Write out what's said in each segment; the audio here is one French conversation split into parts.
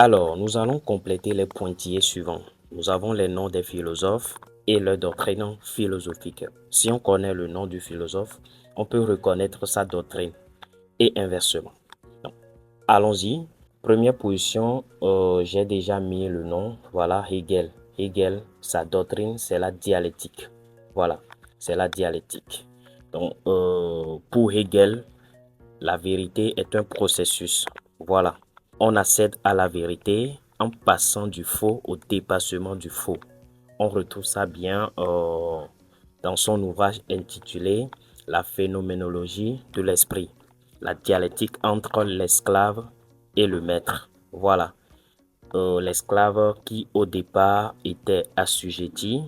Alors, nous allons compléter les pointillés suivants. Nous avons les noms des philosophes et leur doctrine philosophique. Si on connaît le nom du philosophe, on peut reconnaître sa doctrine et inversement. Donc, allons-y. Première position, j'ai déjà mis le nom. Voilà, Hegel. Hegel, sa doctrine, c'est la dialectique. Voilà, c'est la dialectique. Donc, pour Hegel, la vérité est un processus. Voilà. On accède à la vérité en passant du faux au dépassement du faux. On retrouve ça bien dans son ouvrage intitulé La phénoménologie de l'esprit, la dialectique entre l'esclave et le maître. Voilà. L'esclave qui au départ était assujetti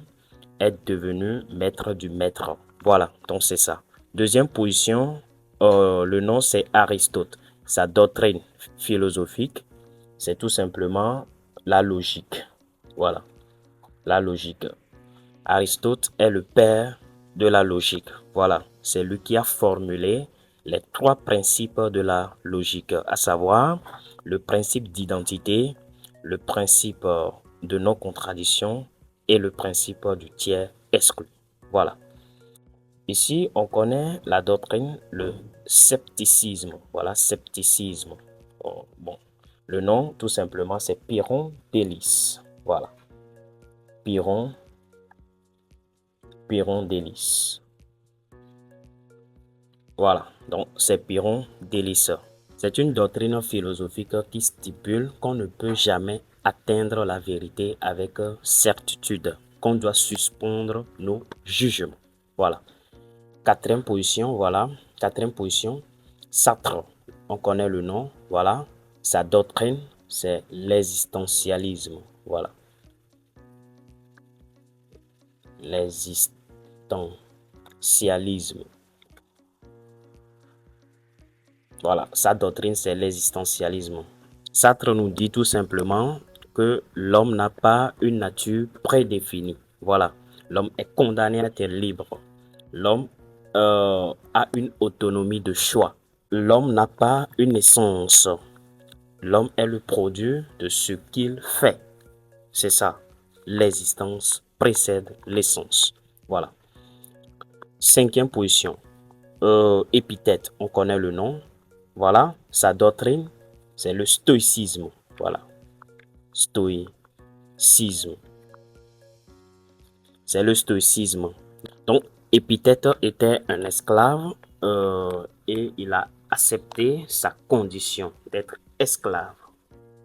est devenu maître du maître. Voilà, donc c'est ça. Deuxième position, le nom c'est Aristote. Sa doctrine philosophique, c'est tout simplement la logique. Voilà, la logique. Aristote est le père de la logique. Voilà, c'est lui qui a formulé les trois principes de la logique, à savoir le principe d'identité, le principe de non-contradiction et le principe du tiers exclu. Voilà. Ici, on connaît la doctrine, le scepticisme. Voilà, scepticisme. Oh, bon, le nom, tout simplement, c'est Pyrrhon d'Hélice. Voilà. Pyrrhon d'Hélice. Voilà, donc c'est Pyrrhon d'Hélice. C'est une doctrine philosophique qui stipule qu'on ne peut jamais atteindre la vérité avec certitude, qu'on doit suspendre nos jugements. Voilà. Quatrième position, voilà. Quatrième position, Sartre. On connaît le nom, voilà. Sa doctrine, c'est l'existentialisme. Voilà. L'existentialisme. Voilà, sa doctrine, c'est l'existentialisme. Sartre nous dit tout simplement que l'homme n'a pas une nature prédéfinie. Voilà, l'homme est condamné à être libre. L'homme a une autonomie de choix. L'homme n'a pas une essence. L'homme est le produit de ce qu'il fait. C'est ça. L'existence précède l'essence. Voilà. Cinquième position. Épithète, on connaît le nom. Voilà. Sa doctrine, c'est le stoïcisme. Voilà. Stoïcisme. C'est le stoïcisme. Donc, Épithète était un esclave et il a accepté sa condition d'être esclave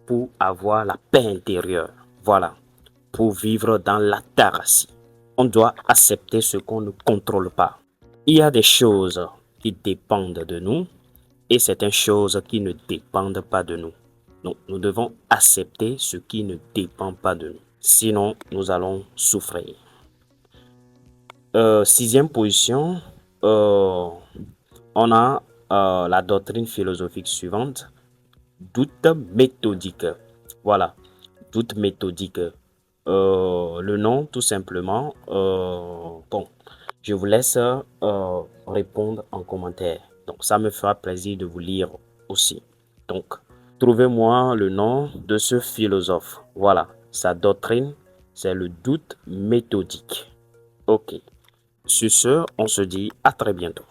pour avoir la paix intérieure. Voilà. Pour vivre dans l'ataraxie. On doit accepter ce qu'on ne contrôle pas. Il y a des choses qui dépendent de nous et certaines choses qui ne dépendent pas de nous. Donc, nous devons accepter ce qui ne dépend pas de nous. Sinon, nous allons souffrir. Sixième position, on a la doctrine philosophique suivante, doute méthodique. Voilà, doute méthodique. Le nom, tout simplement. Bon, je vous laisse répondre en commentaire. Donc, ça me fera plaisir de vous lire aussi. Donc, trouvez-moi le nom de ce philosophe. Voilà, sa doctrine, c'est le doute méthodique. Ok. Sur ce, on se dit à très bientôt.